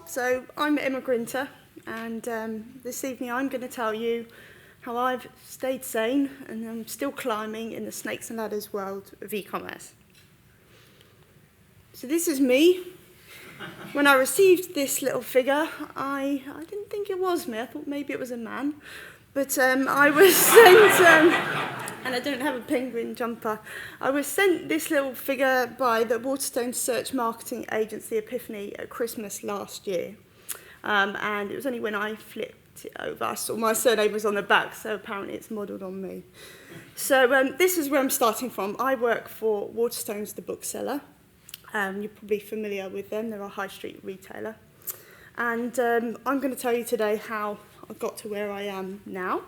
So I'm Emma Grinter, and this evening I'm going to tell you how I've stayed sane and I'm still climbing in the snakes and ladders world of e-commerce. So this is me. When I received this little figure, I didn't think it was me. I thought maybe it was a man. But I was sent, and I don't have a penguin jumper, I was sent this little figure by the Waterstones search marketing agency Epiphany at Christmas last year. And it was only when I flipped it over, I saw my surname was on the back, so apparently it's modelled on me. So this is where I'm starting from. I work for Waterstones, the bookseller. You're probably familiar with them. They're a high street retailer. And I'm going to tell you today how I got to where I am now.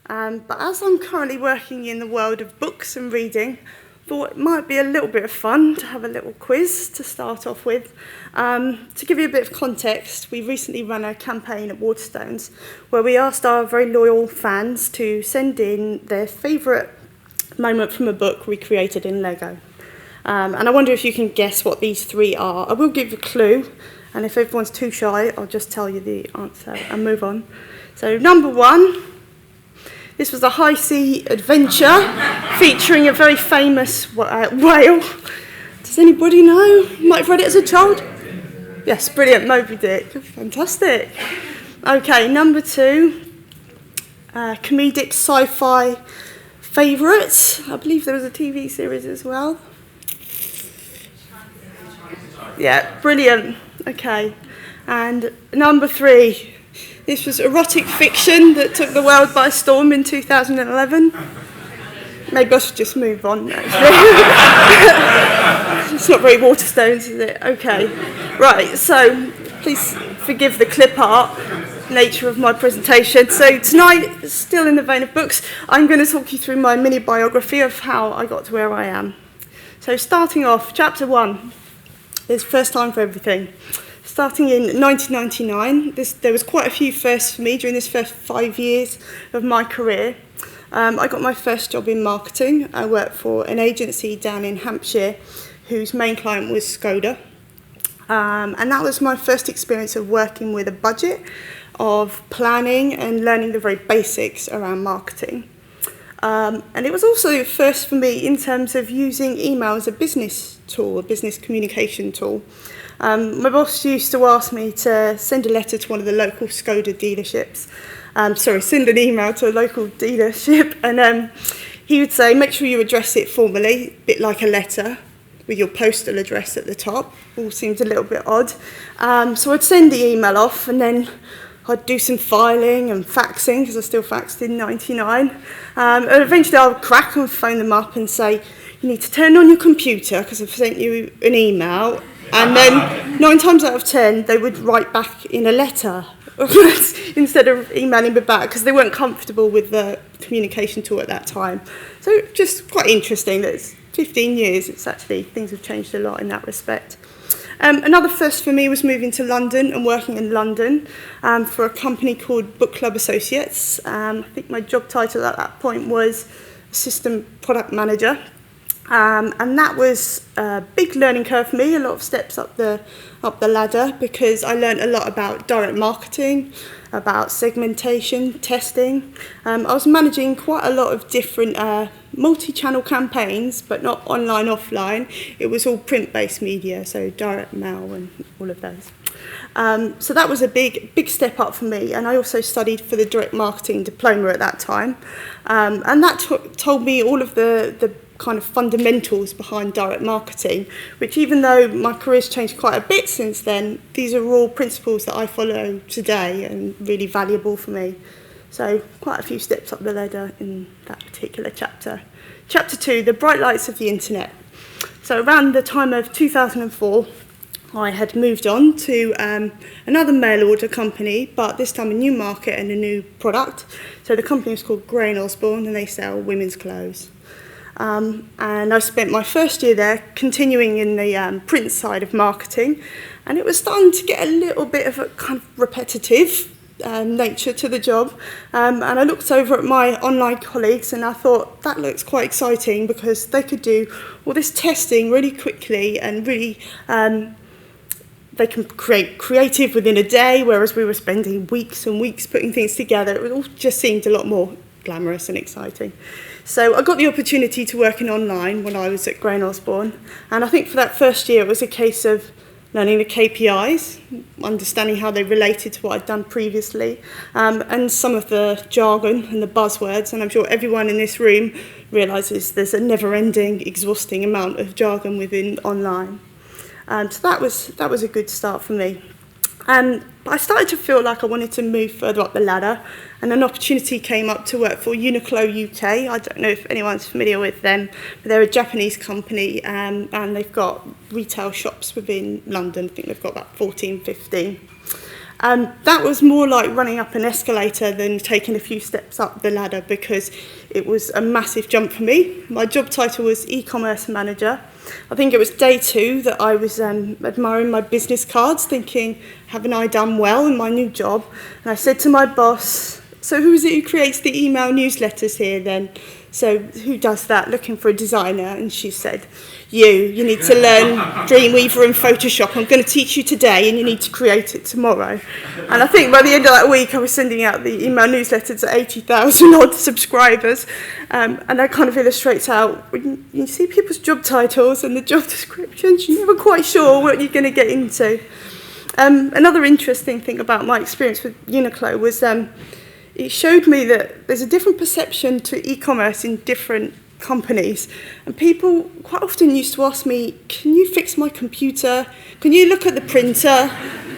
But as I'm currently working in the world of books and reading, I thought it might be a little bit of fun to have a little quiz to start off with. To give you a bit of context, we recently ran a campaign at Waterstones where we asked our very loyal fans to send in their favourite moment from a book recreated in Lego. And I wonder if you can guess what these three are. I will give a clue, and if everyone's too shy, I'll just tell you the answer and move on. So number one, this was a high sea adventure featuring a very famous whale. Does anybody know? You might have read it as a child? Yes, brilliant, Moby Dick. Fantastic. Okay, number two, comedic sci-fi favourites. I believe there was a TV series as well. Yeah, brilliant. Okay. And number three, this was erotic fiction that took the world by storm in 2011. Maybe I should just move on, actually. It's not very Waterstones, is it? Okay. Right, so please forgive the clip art nature of my presentation. So tonight, still in the vein of books, I'm going to talk you through my mini biography of how I got to where I am. So starting off, chapter 1. It's first time for everything. Starting in 1999, there was quite a few firsts for me during this first 5 years of my career. I got my first job in marketing. I worked for an agency down in Hampshire whose main client was Skoda. And that was my first experience of working with a budget, of planning and learning the very basics around marketing. And it was also first for me in terms of using email as a business tool, a business communication tool. My boss used to ask me to send a letter to one of the local Skoda dealerships. Send an email to a local dealership, and he would say, make sure you address it formally, a bit like a letter, with your postal address at the top. All seems a little bit odd. So I'd send the email off, and then I'd do some filing and faxing, because I still faxed in 99. And eventually I would crack and phone them up and say, you need to turn on your computer, because I've sent you an email. And then 9 times out of 10, they would write back in a letter instead of emailing me back, because they weren't comfortable with the communication tool at that time. So just quite interesting that it's 15 years, it's actually, things have changed a lot in that respect. Another first for me was moving to London and working in London for a company called Book Club Associates. I think my job title at that point was Assistant Product Manager. And that was a big learning curve for me, a lot of steps up the ladder, because I learned a lot about direct marketing, about segmentation, testing. I was managing quite a lot of different multi-channel campaigns, but not online, offline. It was all print-based media, so direct mail and all of those. So that was a big step up for me, and I also studied for the direct marketing diploma at that time. And that told me all of the kind of fundamentals behind direct marketing, which even though my career's changed quite a bit since then, these are all principles that I follow today and really valuable for me. So quite a few steps up the ladder in that particular chapter. Chapter 2, the bright lights of the internet. So around the time of 2004, I had moved on to another mail order company, but this time a new market and a new product. So the company was called Gray & Osborne, and they sell women's clothes. And I spent my first year there continuing in the print side of marketing, and it was starting to get a little bit of a kind of repetitive, nature to the job, and I looked over at my online colleagues and I thought that looks quite exciting because they could do all this testing really quickly and really they can create creative within a day, whereas we were spending weeks and weeks putting things together. It all just seemed a lot more glamorous and exciting. So I got the opportunity to work in online when I was at Grain Osborne, and I think for that first year it was a case of learning the KPIs, understanding how they related to what I'd done previously, and some of the jargon and the buzzwords, and I'm sure everyone in this room realises there's a never-ending, exhausting amount of jargon within online. So that was a good start for me. But I started to feel like I wanted to move further up the ladder, and an opportunity came up to work for Uniqlo UK. I don't know if anyone's familiar with them, but they're a Japanese company, and they've got retail shops within London. I think they've got about 14, 15. That was more like running up an escalator than taking a few steps up the ladder because it was a massive jump for me. My job title was e-commerce manager. I think it was day 2 that I was admiring my business cards, thinking, haven't I done well in my new job? And I said to my boss, so who is it who creates the email newsletters here then? So who does that? Looking for a designer. And she said, you need to learn Dreamweaver and Photoshop. I'm going to teach you today and you need to create it tomorrow. And I think by the end of that week I was sending out the email newsletters to 80,000 odd subscribers. And that kind of illustrates how when you see people's job titles and the job descriptions, you're never quite sure what you're going to get into. Another interesting thing about my experience with Uniqlo was it showed me that there's a different perception to e-commerce in different companies, and people quite often used to ask me, can you fix my computer? Can you look at the printer?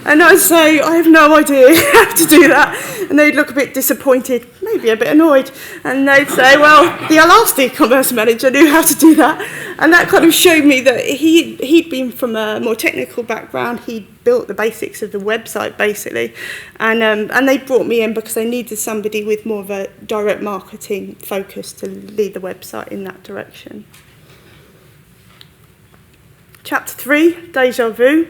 And I'd say, I have no idea how to do that. And they'd look a bit disappointed, maybe a bit annoyed. And they'd say, well, the last e-commerce manager knew how to do that. And that kind of showed me that he'd been from a more technical background. He'd built the basics of the website, basically. And they brought me in because they needed somebody with more of a direct marketing focus to lead the website in that direction. Chapter 3, Deja Vu.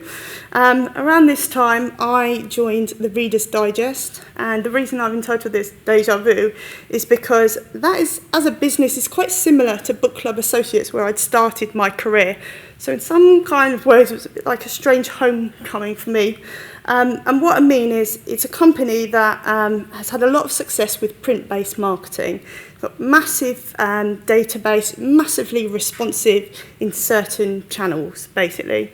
Around this time, I joined the Reader's Digest, and the reason I've entitled this Deja Vu is because that is, as a business, is quite similar to Book Club Associates, where I'd started my career. So in some kind of ways, it was a bit like a strange homecoming for me. And what I mean is, it's a company that has had a lot of success with print-based marketing. It's got massive database, massively responsive in certain channels, basically.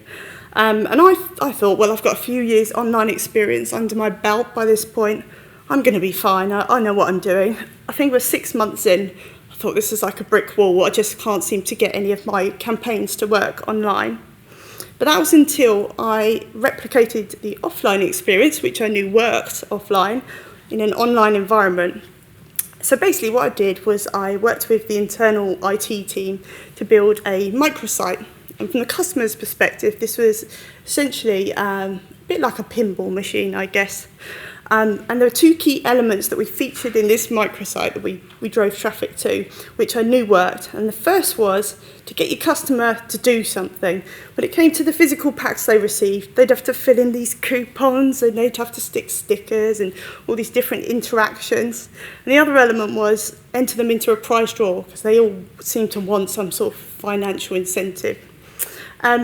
And I thought, well, I've got a few years online experience under my belt by this point. I'm going to be fine. I know what I'm doing. I think we're 6 months in. I thought this is like a brick wall. I just can't seem to get any of my campaigns to work online. But that was until I replicated the offline experience, which I knew worked offline, in an online environment. So basically what I did was I worked with the internal IT team to build a microsite. And from the customer's perspective, this was essentially a bit like a pinball machine, I guess. And there were 2 key elements that we featured in this microsite that we drove traffic to, which I knew worked. And the first was to get your customer to do something. When it came to the physical packs they received, they'd have to fill in these coupons and they'd have to stick stickers and all these different interactions. And the other element was enter them into a prize draw, because they all seemed to want some sort of financial incentive.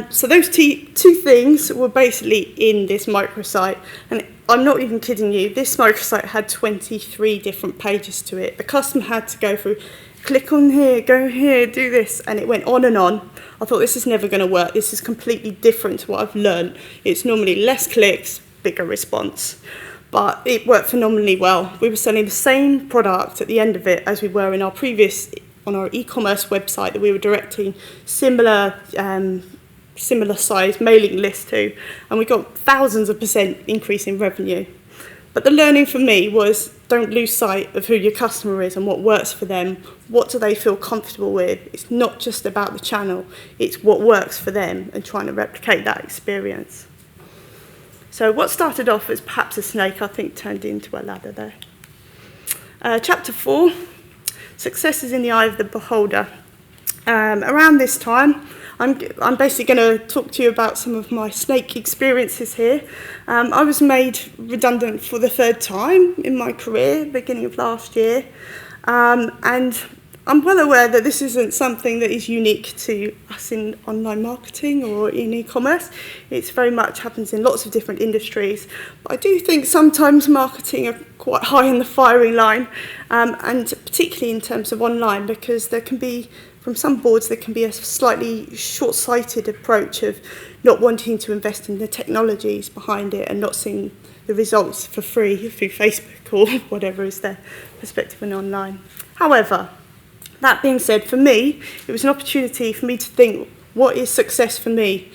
So those two things were basically in this microsite, and I'm not even kidding you, this microsite had 23 different pages to it. The customer had to go through, click on here, go here, do this, and it went on and on. I thought, this is never going to work. This is completely different to what I've learned. It's normally less clicks, bigger response. But it worked phenomenally well. We were selling the same product at the end of it as we were in our previous, on our e-commerce website that we were directing similar size mailing list to, and we got thousands of % increase in revenue. But the learning for me was, don't lose sight of who your customer is and what works for them. What do they feel comfortable with? It's not just about the channel, it's what works for them and trying to replicate that experience. So what started off as perhaps a snake, I think turned into a ladder there. Chapter 4, success is in the eye of the beholder. Around this time, I'm basically going to talk to you about some of my snake experiences here. I was made redundant for the third time in my career, beginning of last year, and I'm well aware that this isn't something that is unique to us in online marketing or in e-commerce. It's very much happens in lots of different industries. But I do think sometimes marketing are quite high in the firing line, and particularly in terms of online, because there can be, from some boards, there can be a slightly short-sighted approach of not wanting to invest in the technologies behind it and not seeing the results for free through Facebook or whatever is their perspective on online. However, that being said, for me, it was an opportunity for me to think, what is success for me?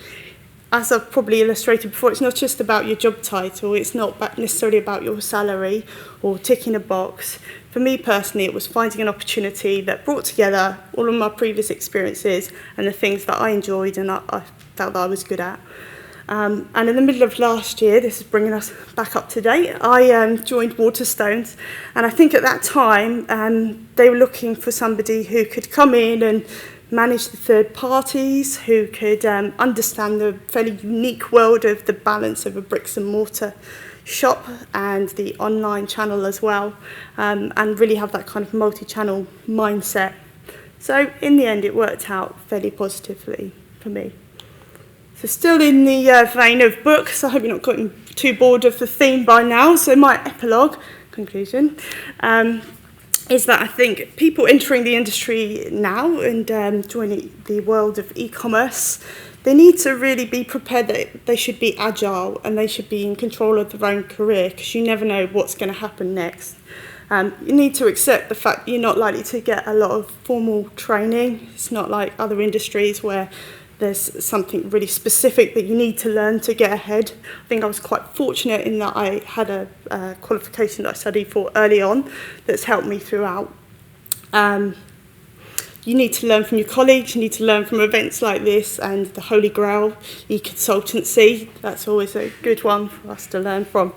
As I've probably illustrated before, it's not just about your job title, it's not necessarily about your salary or ticking a box. For me personally, it was finding an opportunity that brought together all of my previous experiences and the things that I enjoyed and I felt that I was good at. And in the middle of last year, this is bringing us back up to date, I joined Waterstones, and I think at that time they were looking for somebody who could come in and manage the third parties, who could understand the fairly unique world of the balance of a bricks and mortar shop and the online channel as well, and really have that kind of multi-channel mindset. So in the end, it worked out fairly positively for me. So still in the vein of books, I hope you're not getting too bored of the theme by now. So my epilogue, conclusion, is that I think people entering the industry now and joining the world of e-commerce, they need to really be prepared that they should be agile and they should be in control of their own career, because you never know what's going to happen next. You need to accept the fact that you're not likely to get a lot of formal training. It's not like other industries where there's something really specific that you need to learn to get ahead. I think I was quite fortunate in that I had a qualification that I studied for early on that's helped me throughout. You need to learn from your colleagues, you need to learn from events like this and the Holy Grail, e-consultancy. That's always a good one for us to learn from.